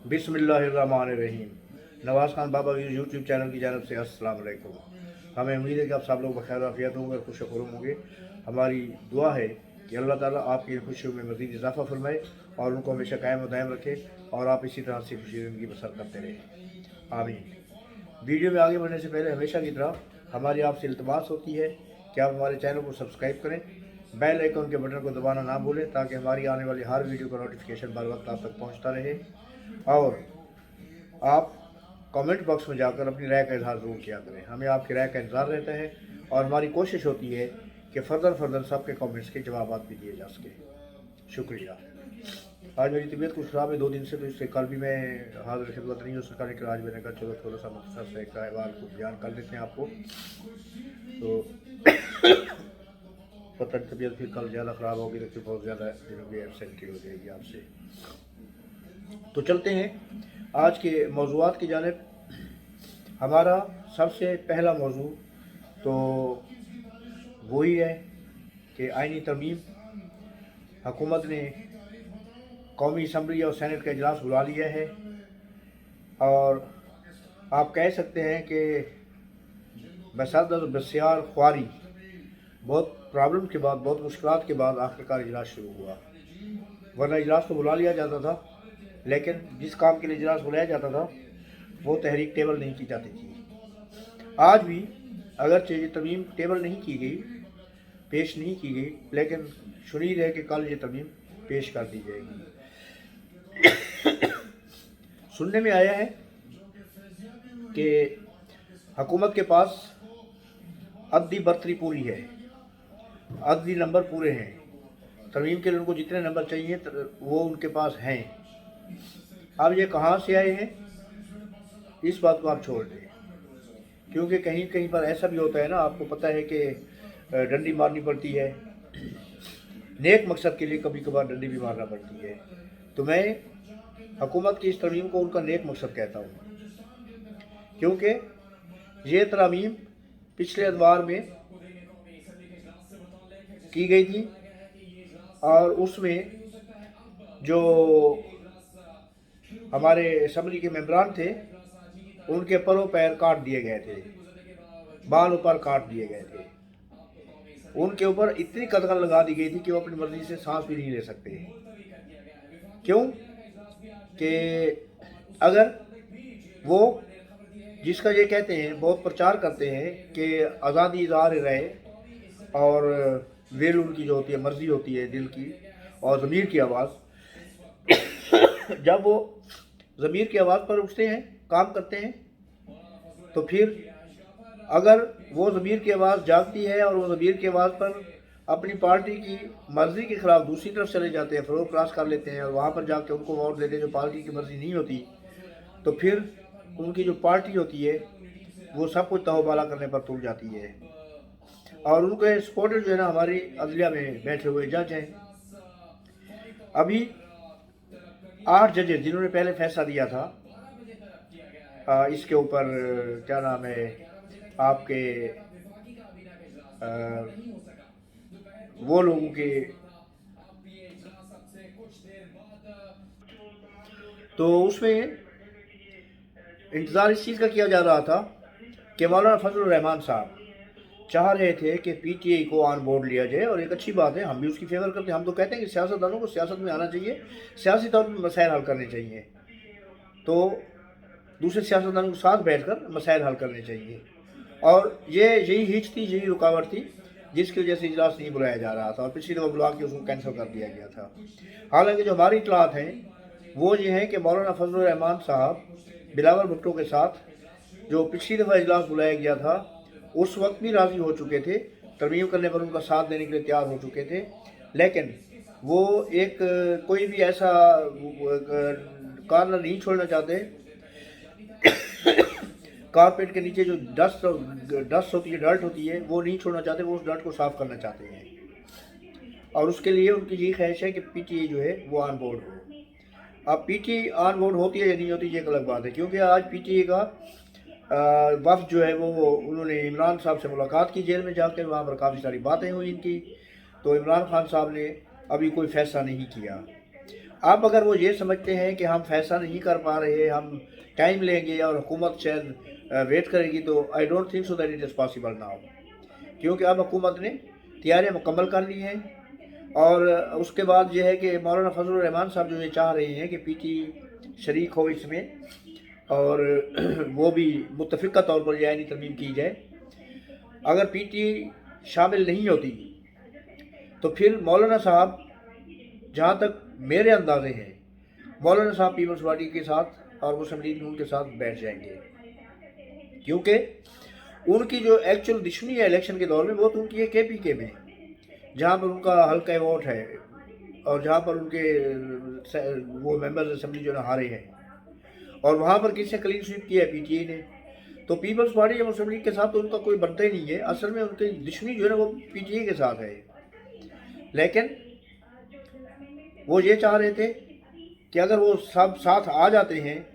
बिस्मिल्लाहिर्रहमानिर्रहीम। नवाज़ खान बाबा YouTube channel की जानब से अस्सलाम वालेकुम। हमें उम्मीद है कि आप सब लोग बखैर आफियत होंगे और खुश खुर्म होंगे। हमारी दुआ है कि अल्लाह ताला आपकी खुशियों में मज़ीद इजाफ़ा फरमाए और उनको हमेशा कायम व दायम रखे और आप इसी तरह से खुशी ज़िंदगी बसर करते रहें, आमीन। वीडियो में आगे बढ़ने से पहले हमेशा की तरह हमारी आपसे इल्तमास होती है कि आप हमारे चैनल को सब्सक्राइब करें, बेल आइकन के बटन को दबाना ना भूलें ताकि हमारी आने वाली हर वीडियो का नोटिफिकेशन बर वक्त आप तक पहुँचता रहे। और आप कमेंट बॉक्स में जाकर अपनी राय का इजहार ज़रूर किया करें। हमें आपकी राय का इंतज़ार रहता है और हमारी कोशिश होती है कि फर्दर सबके कमेंट्स के जवाब भी दिए जा सके। शुक्रिया। आज मेरी तबीयत कुछ ख़राब है 2 दिन से, तो इससे कल भी मैं हाजिर खिदमत नहीं हो सका, लेकिन आज मैंने कहा चलो थोड़ा सा मुख्तसर से एक अहवाल को बयान कर लेते हैं आपको। तो पता नहीं तबीयत फिर कल ज़्यादा ख़राब होगी तो फिर बहुत ज़्यादा दिनों की एब्सेंटी हो जाएगी आपसे। तो चलते हैं आज के मौज़ूआत की जानिब। हमारा सबसे पहला मौज़ू तो वही है कि आइनी तरमीम। हुकूमत ने कौमी असम्बली और सेनेट का इजलास बुला लिया है और आप कह सकते हैं कि बसदर बसियार ख्वारी बहुत प्रॉब्लम के बाद, बहुत मुश्किलात के बाद आखिरकार इजलास शुरू हुआ। वरना इजलास तो बुला लिया जाता था, लेकिन जिस काम के लिए इजलास बुलाया जाता था वो तहरीक टेबल नहीं की जाती थी। आज भी अगरचे ये तरमीम टेबल नहीं की गई, पेश नहीं की गई, लेकिन शुनीद है कि कल ये तरमीम पेश कर दी जाएगी। सुनने में आया है कि हुकूमत के पास अददी बर्तरी पूरी है, अददी नंबर पूरे हैं, तरमीम के लिए उनको जितने नंबर चाहिए वो उनके पास हैं। अब ये कहाँ से आए हैं इस बात को आप छोड़ दें, क्योंकि कहीं कहीं पर ऐसा भी होता है ना, आपको पता है कि डंडी मारनी पड़ती है, नेक मकसद के लिए कभी कभार डंडी भी मारना पड़ती है। तो मैं हुकूमत की इस तरमीम को उनका नेक मकसद कहता हूँ, क्योंकि ये तरमीम पिछले अदवार में की गई थी और उसमें जो हमारे असम्बली के मेंबरान थे उनके परों पैर काट दिए गए थे, बाल ऊपर काट दिए गए थे, उनके ऊपर इतनी कतगन लगा दी गई थी कि वो अपनी मर्जी से सांस भी नहीं ले सकते। क्यों कि अगर वो जिसका ये कहते हैं, बहुत प्रचार करते हैं कि आज़ादी इज़हार रहे और वेल उनकी जो होती है मर्जी होती है दिल की और ज़मीर की आवाज़, जब वो ज़मीर की आवाज़ पर उठते हैं, काम करते हैं, तो फिर अगर वो ज़मीर की आवाज़ जागती है और वो ज़मीर की आवाज़ पर अपनी पार्टी की मर्ज़ी के ख़िलाफ़ दूसरी तरफ चले जाते हैं, फ़रोग क्रॉस कर लेते हैं और वहाँ पर जाके उनको वोट देते हैं जो पार्टी की मर्ज़ी नहीं होती, तो फिर उनकी जो पार्टी होती है वो सब कुछ तहबाला करने पर तुल जाती है। और उनके सपोर्टर जो है ना, हमारी अदलिया में बैठे हुए जज हैं। अभी 8 जजेस जिन्होंने पहले फैसला दिया था इसके ऊपर, क्या नाम है आपके, वो लोगों के, तो उसमें इंतज़ार इस चीज़ का किया जा रहा था कि मौलाना फजलुर रहमान साहब चाह रहे थे कि पीटीआई को ऑन बोर्ड लिया जाए, और एक अच्छी बात है, हम भी उसकी फेवर करते हैं। हम तो कहते हैं कि सियासतदानों को सियासत में आना चाहिए, सियासी तौर पर मसाइल हल करने चाहिए, तो दूसरे सियासतदानों के साथ बैठकर मसाइल हल करने चाहिए। और यही हिच थी, यही रुकावट थी जिसकी वजह से इजलास नहीं बुलाया जा रहा था और पिछली दफ़ा बुला के उसको कैंसिल कर दिया गया था। हालांकि जो हमारी इतलात हैं वो ये है कि मौलाना फजलुर रहमान साहब बिलावल भुट्टो के साथ जो पिछली दफ़ा इजलास बुलाया गया था उस वक्त भी राज़ी हो चुके थे, तरमीम करने पर उनका साथ देने के लिए तैयार हो चुके थे, लेकिन वो एक कोई भी ऐसा कॉर्नर नहीं छोड़ना चाहते। कारपेट के नीचे जो डस्ट होती है, डर्ट होती है, वो नहीं छोड़ना चाहते, वो उस डर्ट को साफ़ करना चाहते हैं। और उसके लिए उनकी यही ख्वाहिश है कि पीटीआई जो है वो ऑन बोर्ड हो। अब पीटीआई ऑन बोर्ड होती है या नहीं होती ये एक अलग बात है, क्योंकि आज पीटीआई का वफ्द जो है वो उन्होंने इमरान साहब से मुलाकात की जेल में जाकर, वहाँ पर काफ़ी सारी बातें हुई इनकी। तो इमरान खान साहब ने अभी कोई फ़ैसला नहीं किया अब अगर वो ये समझते हैं कि हम फैसला नहीं कर पा रहे, हम टाइम लेंगे और हुकूमत शायद वेट करेगी, तो I don't think so that it is possible now, क्योंकि अब हुकूमत ने तैयारियाँ मुकम्मल कर ली हैं। और उसके बाद ये है कि मौलाना फजलुर रहमान साहब जो ये चाह रहे हैं कि पीटी शरीक हो इसमें, और वो भी मुत्तफ़िक़ा तौर पर आईनी तरमीम की जाए। अगर पीटी शामिल नहीं होती तो फिर मौलाना साहब, जहाँ तक मेरे अंदाजे हैं, मौलाना साहब पीपल्स पार्टी के साथ और मुस्लिम लीग नून के साथ बैठ जाएंगे, क्योंकि उनकी जो एक्चुअल दुश्मनी है इलेक्शन के दौर में वो तो उनकी है KPK में, जहाँ पर उनका हल्का वोट है और जहाँ पर उनके वो मेंबर्स असेंबली जो है हारे हैं, और वहाँ पर किसने क्लीन स्वीप किया है, PTI ने। तो पीपल्स पार्टी या मुस्लिम लीग के साथ तो उनका कोई बनता ही नहीं है, असल में उनकी दुश्मनी जो है ना वो PTI के साथ है। लेकिन वो ये चाह रहे थे कि अगर वो सब साथ आ जाते हैं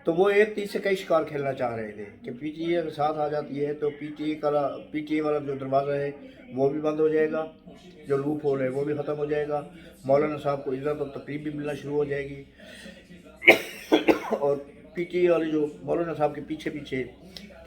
तो वो एक तीर से कई शिकार खेलना चाह रहे थे कि PTI अगर साथ आ जाती है तो PTI वाला जो दरवाज़ा है वो भी बंद हो जाएगा, जो लूप होल है वो भी ख़त्म हो जाएगा, मौलाना साहब को इज़्ज़त और तकरीब भी मिलना शुरू हो जाएगी, और PTI वाले जो मौलाना साहब के पीछे पीछे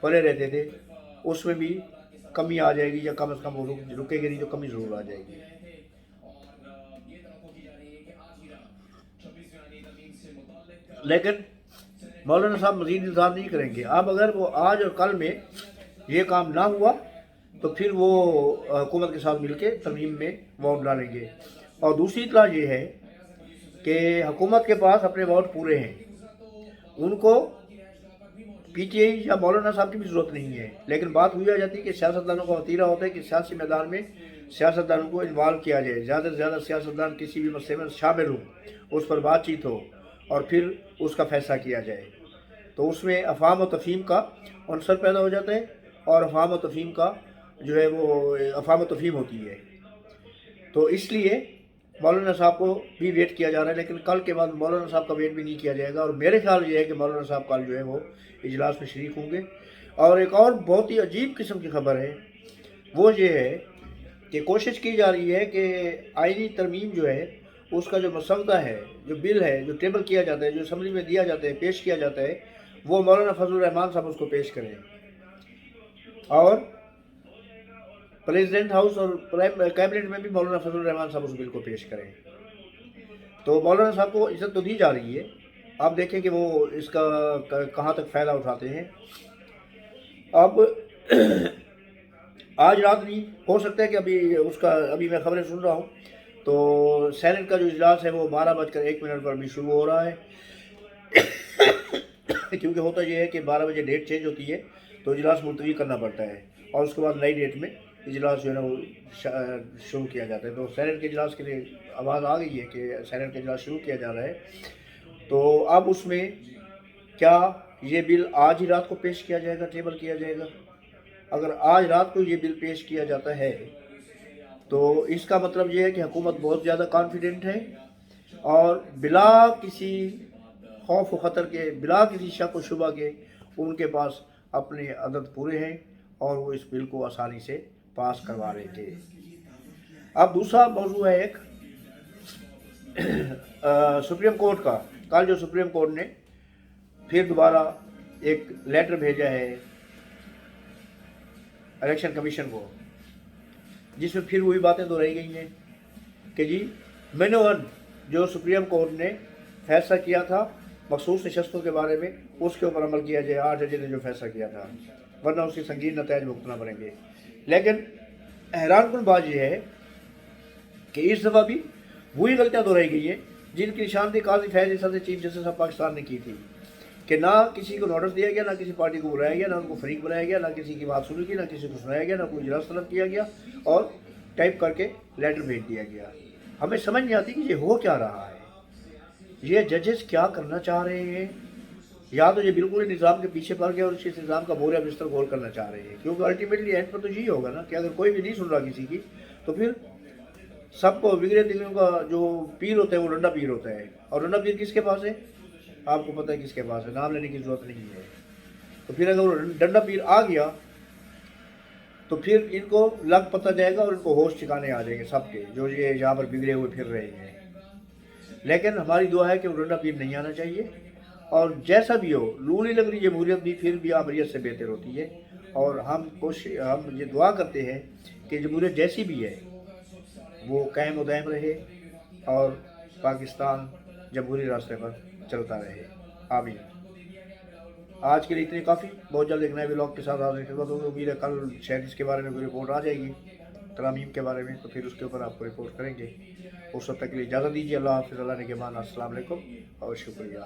पड़े रहते थे उसमें भी कमी आ जाएगी, या कम से कम वो रुकेगी नहीं तो कमी ज़रूर आ जाएगी। लेकिन मौलाना साहब मज़ीद इंतज़ार नहीं करेंगे। अब अगर वो आज और कल में ये काम ना हुआ तो फिर वो हुकूमत के साथ मिलके तरमीम में वोट डालेंगे। और दूसरी इतला ये है कि हुकूमत के पास अपने वोट पूरे हैं, उनको PTI या मौलाना साहब की भी ज़रूरत नहीं है। लेकिन बात हुई आ जाती है कि सियासतदानों का वतीरा होता है कि सियासी मैदान में सियासतदानों को इन्वॉल्व किया जाए, ज़्यादा से ज़्यादा सियासतदान किसी भी मसले में शामिल हो, उस पर बातचीत हो और फिर उसका फ़ैसला किया जाए। तो उसमें अफ़ाम व तफ़हीम का अनसर पैदा हो जाता है, और अफ़ाम व तफ़हीम का जो है वो अफ़ाम व तफ़हीम होती है। तो इसलिए मौलाना साहब को भी वेट किया जा रहा है, लेकिन कल के बाद मौलाना साहब का वेट भी नहीं किया जाएगा। और मेरे ख्याल ये है कि मौलाना साहब कल जो है वो इजलास में शरीक होंगे। और एक और बहुत ही अजीब किस्म की खबर है, वो ये है कि कोशिश की जा रही है कि आईनी तरमीम जो है उसका जो मसौदा है, जो बिल है, जो टेबल किया जाता है, जो असम्बली में दिया जाता है, पेश किया जाता है, वो मौलाना फजलुर रहमान साहब उसको पेश करें, और प्रेसिडेंट हाउस और कैबिनेट में भी मौलाना फजलुर रहमान साहब उस बिल को पेश करें। तो मौलाना साहब को इज्जत तो दी जा रही है, आप देखें कि वो इसका कहाँ तक फ़ायदा उठाते हैं। अब आज रात नहीं हो सकता है कि अभी मैं खबरें सुन रहा हूँ तो सेनेट का जो इजलास है वो 12:01 पर भी शुरू हो रहा है। क्योंकि होता ये है कि 12 बजे डेट चेंज होती है तो इजलास मुलतवी करना पड़ता है, और उसके बाद नई डेट में इजलास जो है ना वो शुरू किया जाता है। तो सेनेट के इजलास के लिए आवाज़ आ गई है कि सेनेट का इजलास शुरू किया जा रहा है। तो अब उसमें क्या ये बिल आज ही रात को पेश किया जाएगा, टेबल किया जाएगा? अगर आज रात को ये बिल पेश किया जाता है तो इसका मतलब ये है कि हुकूमत बहुत ज़्यादा कॉन्फिडेंट है, और बिला किसी खौफ व ख़तर के, बिला किसी शक व शुबा के उनके पास अपने अदद पूरे हैं, और वो इस बिल को आसानी से पास करवा लेंगे। अब दूसरा मौजू है एक सुप्रीम कोर्ट का। कल जो सुप्रीम कोर्ट ने फिर दोबारा एक लेटर भेजा है इलेक्शन कमीशन को, जिसमें फिर वही बातें दोहराई गई हैं कि जी मेनू जो सुप्रीम कोर्ट ने फैसला किया था मखसूस नशस्तों के बारे में, उसके ऊपर अमल किया जाए। 8 जज ने जो फैसला किया था, वरना उसकी संगीन नतज भुगतना पड़ेंगे। लेकिन हैरानकुन बात यह है कि इस दफ़ा भी वही गलतियाँ दोहराई गई हैं जिनकी निशानदेही काजी फैज़ Isad chief justice of Pakistan ने की थी, कि ना किसी को नोटिस दिया गया, ना किसी पार्टी को बुलाया गया, ना उनको फरीक बनाया गया, ना किसी की बात सुनी गई, ना किसी को सुनाया गया, ना कोई इजलास तलब किया गया, और टाइप करके लेटर भेज दिया गया। हमें समझ नहीं आती कि ये हो क्या रहा है, ये जजेस क्या करना चाह रहे हैं। या तो ये बिल्कुल निज़ाम के पीछे पड़ गए और इस निज़ाम का बोरिया बिस्तर गोल करना चाह रहे हैं, क्योंकि अल्टीमेटली एंड पर तो यही होगा ना कि अगर कोई भी नहीं सुन रहा किसी की, तो फिर सबको बिगड़े दिलों का जो पीर होता है वो डंडा पीर होता है। और डंडा पीर किसके पास है? आपको पता है किसके पास है, नाम लेने की ज़रूरत नहीं है। तो फिर अगर वो डंडा पीर आ गया तो फिर इनको लग पता जाएगा और इनको होश ठिकाने आ जाएंगे सबके, जो ये यहाँ पर बिगड़े हुए फिर रहे हैं। لیکن ہماری دعا ہے کہ مرنڈا پیر نہیں آنا چاہیے، اور جیسا بھی ہو لونی لگ رہی جمہوریت بھی پھر بھی آمریت سے بہتر ہوتی ہے، اور ہم یہ دعا کرتے ہیں کہ جمہوریت جیسی بھی ہے وہ قائم و دائم رہے اور پاکستان جمہوری راستے پر چلتا رہے، آمین۔ آج کے لیے اتنے کافی، بہت جلد ایک نئے ولاگ کے ساتھ حاضر خدمت ہوگی، امید ہے کل شاید اس کے بارے میں کوئی رپورٹ آ جائے گی ترامیم کے بارے میں، تو پھر اس کے اوپر آپ کو رپورٹ کریں گے۔ اس وقت تک کے لیے اجازت دیجیے، اللہ حافظ، اللہ نگہبان، السلام علیکم اور شکریہ۔